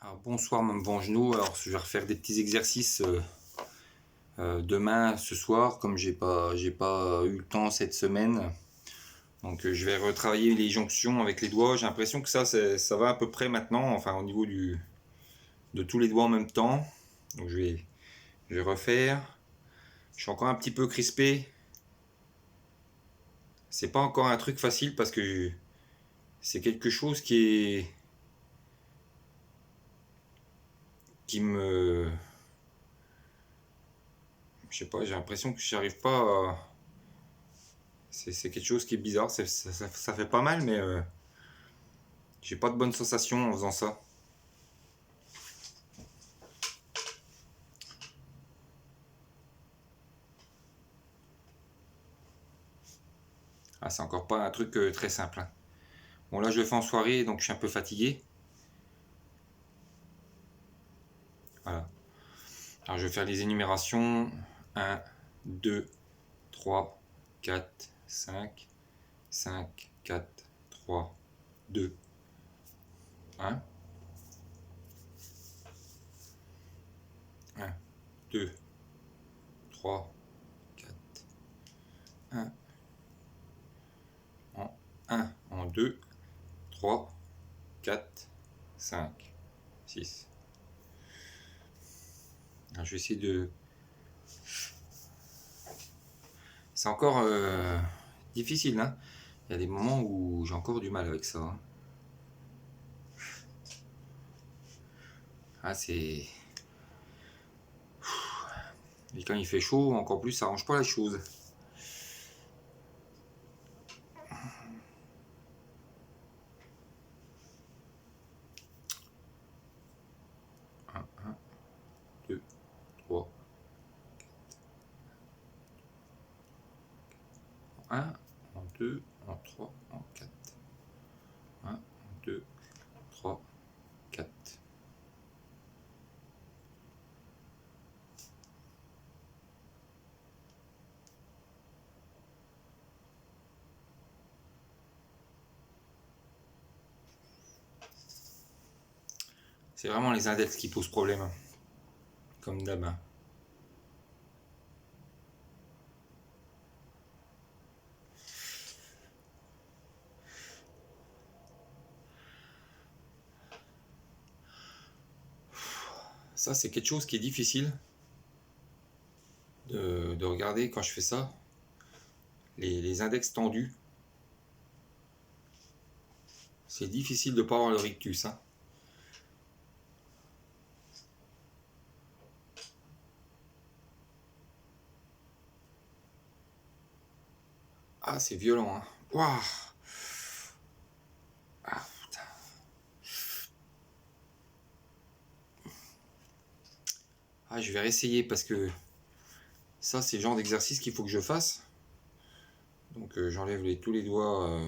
Alors, bonsoir mon bon genou. Alors je vais refaire des petits exercices demain, ce soir, comme j'ai pas eu le temps cette semaine. Donc je vais retravailler les jonctions avec les doigts. J'ai l'impression que ça va à peu près maintenant, enfin au niveau de tous les doigts en même temps. Donc je vais refaire. Je suis encore un petit peu crispé. C'est pas encore un truc facile parce que c'est quelque chose qui me, je sais pas, j'ai l'impression que j'arrive pas à. C'est quelque chose qui est bizarre, ça fait pas mal, mais j'ai pas de bonnes sensations en faisant ça. Ah, c'est encore pas un truc très simple, hein. Bon, là, je le fais en soirée, donc je suis un peu fatigué. Voilà. Alors, je vais faire les énumérations. Un, 2, 3, 4, 5, 5, 4, 3, 2, 1. 1, 2, 3, 4, 1. En 1, en 2, 3, 4, 5, 6. Alors, je vais essayer de. C'est encore difficile, hein. Il y a des moments où j'ai encore du mal avec ça, hein. Ah, c'est. Et quand il fait chaud, encore plus, ça arrange pas la chose. Un, 2, 3, 1, en 2, en 3, en 4. 1, 2, 3, 4. C'est vraiment les index qui posent problème, comme d'hab, hein. Ça, c'est quelque chose qui est difficile de regarder quand je fais ça. Les index tendus. C'est difficile de ne pas avoir le rictus, hein. Ah, c'est violent, hein. Waouh. Ah, putain. Ah, je vais réessayer parce que ça, c'est le genre d'exercice qu'il faut que je fasse. Donc, j'enlève tous les doigts.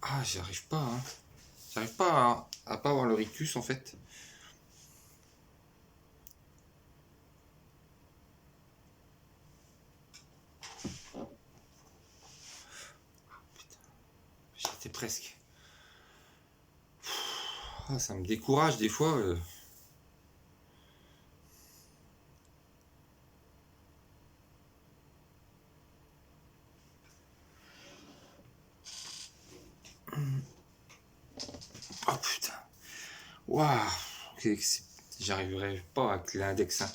Ah, j'y arrive pas, hein. J'arrive pas à pas avoir le rictus en fait. J'étais presque. Ah, ça me décourage des fois. Oh putain. Waouh. J'arriverai pas avec l'index, hein.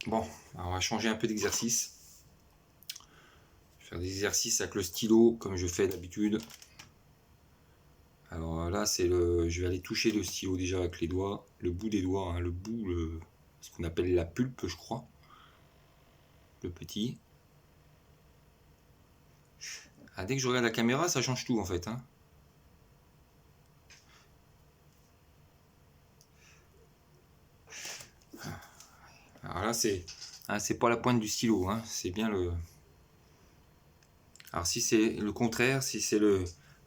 Bon, alors on va changer un peu d'exercice. Je vais faire des exercices avec le stylo comme je fais d'habitude. Alors là, je vais aller toucher le stylo déjà avec les doigts, le bout des doigts, hein, ce qu'on appelle la pulpe, je crois. Le petit. Ah, dès que je regarde la caméra, ça change tout en fait, hein. Alors là, c'est pas la pointe du stylo, hein, c'est bien le. Alors si c'est le contraire, si c'est le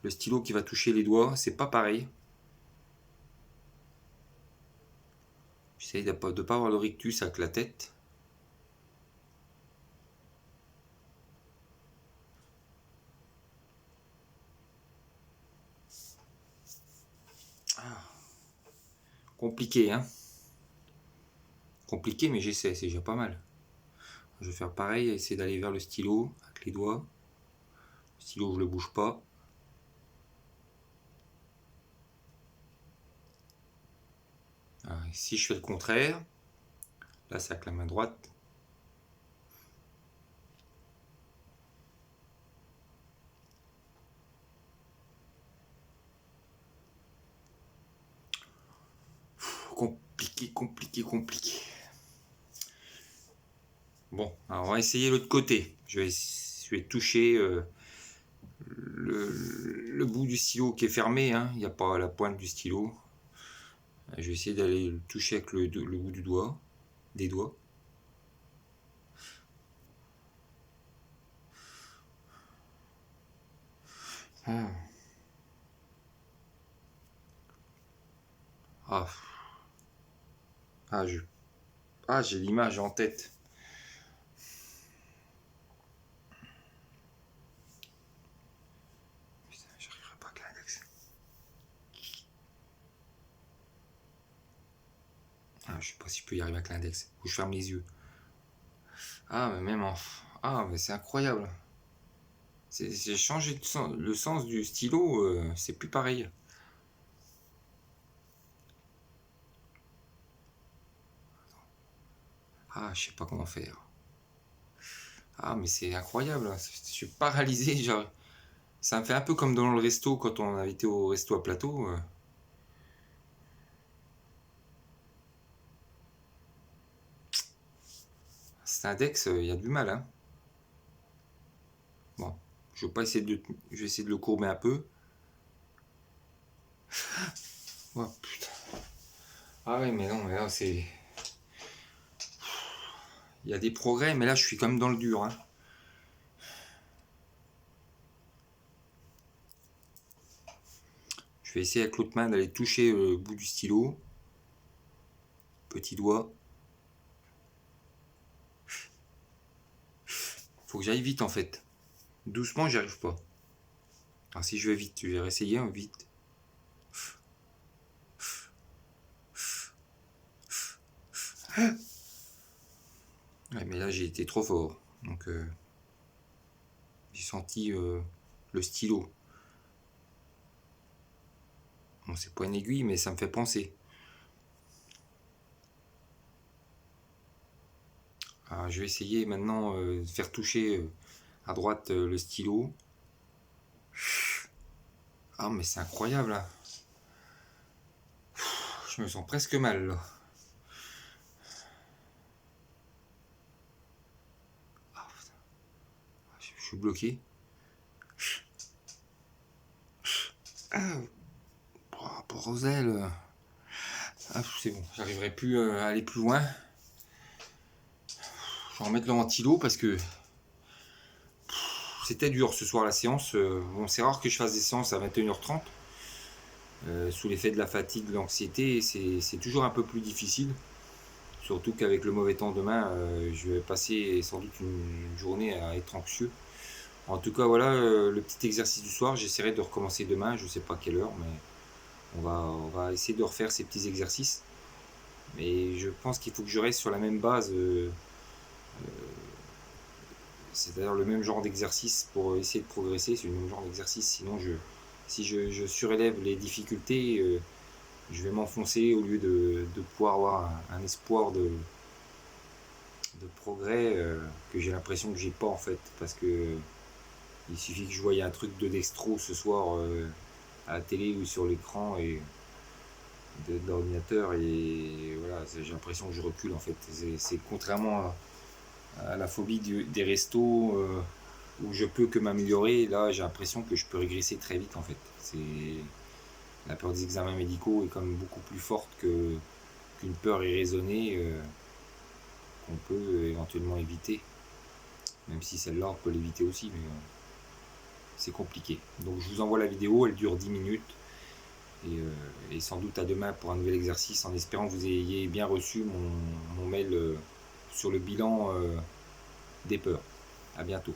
stylo qui va toucher les doigts, c'est pas pareil. J'essaye de pas avoir le rictus avec la tête. Compliqué, hein. Compliqué, mais j'essaie, c'est déjà pas mal. Je vais faire pareil, essayer d'aller vers le stylo avec les doigts. Le stylo, je le bouge pas. Alors, si je fais le contraire, là c'est avec la main droite. Compliqué, compliqué, compliqué. Bon, alors on va essayer l'autre côté. Je vais toucher le bout du stylo qui est fermé, hein. Il n'y a pas la pointe du stylo. Je vais essayer d'aller le toucher avec le bout du doigt, des doigts. Ah. Ah. J'ai l'image en tête. Putain, j'arriverai pas avec l'index. Je sais pas si je peux y arriver avec l'index. Ou je ferme les yeux. Ah, mais même en... Ah, mais c'est incroyable. J'ai changé le sens du stylo, c'est plus pareil. Ah, je sais pas comment faire. Ah, mais c'est incroyable. Je suis paralysé. Genre, ça me fait un peu comme dans le resto quand on avait été au resto à plateau. Cet index, il y a du mal, hein. Bon, je vais pas essayer je vais essayer de le courber un peu. Oh putain. Ah ouais, mais non, mais là c'est. Il y a des progrès, mais là je suis quand même dans le dur, hein. Je vais essayer avec l'autre main d'aller toucher le bout du stylo. Petit doigt. Faut que j'aille vite en fait. Doucement, j'y arrive pas. Alors si je vais vite, je vais réessayer, hein, vite. Ouais, mais là j'ai été trop fort. Donc j'ai senti le stylo. Bon, c'est pas une aiguille, mais ça me fait penser. Alors, je vais essayer maintenant de faire toucher à droite le stylo. Ah, mais c'est incroyable là. Je me sens presque mal là. Ah, je suis bloqué. Ah, par rapport aux ailes. Ah, c'est bon, j'arriverai plus à aller plus loin. Je vais remettre le ventilo parce que c'était dur ce soir la séance. Bon, c'est rare que je fasse des séances à 21h30. Sous l'effet de la fatigue, de l'anxiété, c'est toujours un peu plus difficile. Surtout qu'avec le mauvais temps demain, je vais passer sans doute une journée à être anxieux. En tout cas, voilà le petit exercice du soir. J'essaierai de recommencer demain. Je ne sais pas à quelle heure, mais on va essayer de refaire ces petits exercices. Mais je pense qu'il faut que je reste sur la même base, c'est-à-dire le même genre d'exercice pour essayer de progresser. C'est le même genre d'exercice. Sinon, si je surélève les difficultés, je vais m'enfoncer au lieu de pouvoir avoir un espoir de progrès que j'ai l'impression que j'ai pas en fait. Parce que il suffit que je voie un truc de dextro ce soir à la télé ou sur l'écran et de l'ordinateur et voilà, j'ai l'impression que je recule en fait. C'est contrairement à la phobie des restos où je peux que m'améliorer, là j'ai l'impression que je peux régresser très vite en fait. C'est la peur des examens médicaux est quand même beaucoup plus forte qu'une peur irraisonnée qu'on peut éventuellement éviter. Même si celle-là on peut l'éviter aussi, mais c'est compliqué. Donc je vous envoie la vidéo, elle dure 10 minutes. Et sans doute à demain pour un nouvel exercice en espérant que vous ayez bien reçu mon mail sur le bilan des peurs. A bientôt.